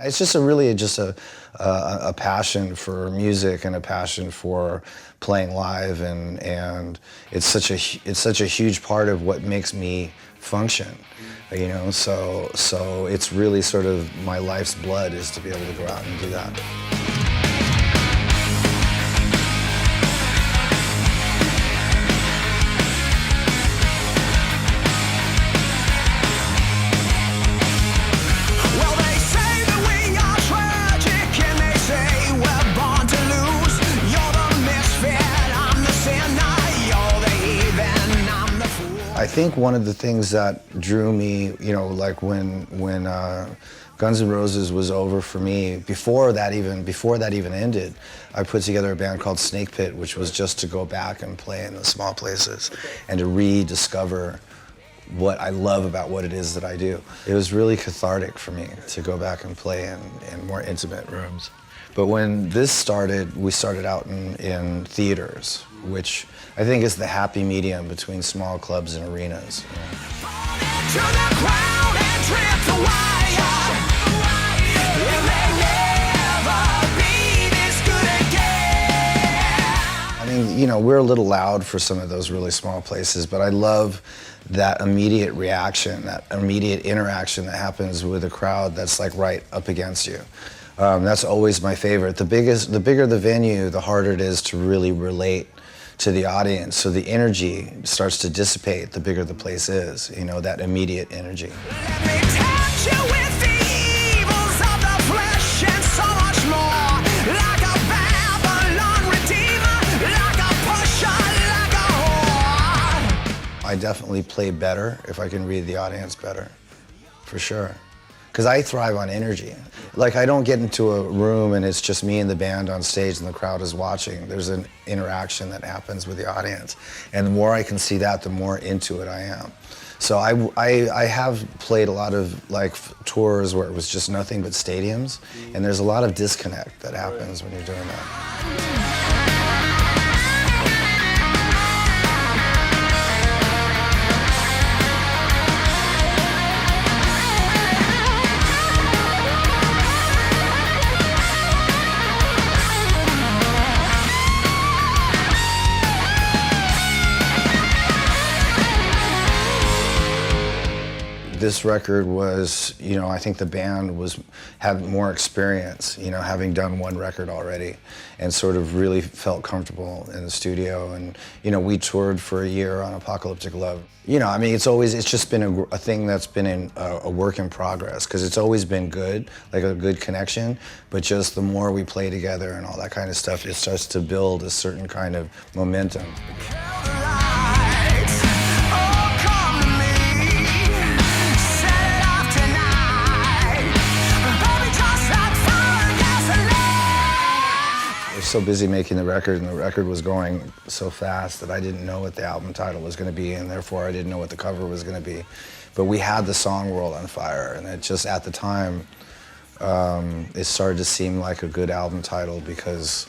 It's just a passion for music and a passion for playing live, and it's such a huge part of what makes me function, you know. So it's really sort of my life's blood is to be able to go out and do that. I think one of the things that drew me, you know, like when Guns N' Roses was over for me, before that even ended, I put together a band called Snake Pit, which was just to go back and play in the small places and to rediscover what I love about what it is that I do. It was really cathartic for me to go back and play in more intimate rooms. But when this started, we started out in theaters, which I think is the happy medium between small clubs and arenas. You know? I mean, you know, we're a little loud for some of those really small places, but I love that immediate reaction, that immediate interaction that happens with a crowd that's like right up against you. That's always my favorite. The bigger the venue, the harder it is to really relate to the audience. So the energy starts to dissipate the bigger the place is, you know, that immediate energy. Let me touch you with the evils of the flesh and so much more. Like a Babylon redeemer, like a pusher, like a whore. I definitely play better if I can read the audience better, for sure. Because I thrive on energy. Like, I don't get into a room and it's just me and the band on stage and the crowd is watching. There's an interaction that happens with the audience. And the more I can see that, the more into it I am. So I have played a lot of like tours where it was just nothing but stadiums, and there's a lot of disconnect that happens when you're doing that. This record was, you know, I think the band had more experience, you know, having done one record already, and sort of really felt comfortable in the studio. And, you know, we toured for a year on Apocalyptic Love. You know, I mean, it's just been a thing that's been a work in progress, because it's always been good, like a good connection, but just the more we play together and all that kind of stuff, it starts to build a certain kind of momentum. So busy making the record, and the record was going so fast that I didn't know what the album title was going to be, and therefore I didn't know what the cover was going to be. But we had the song World on Fire, and it just, at the time, it started to seem like a good album title, because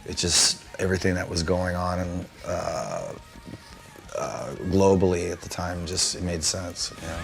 it just, everything that was going on and globally at the time, just, it made sense. Yeah.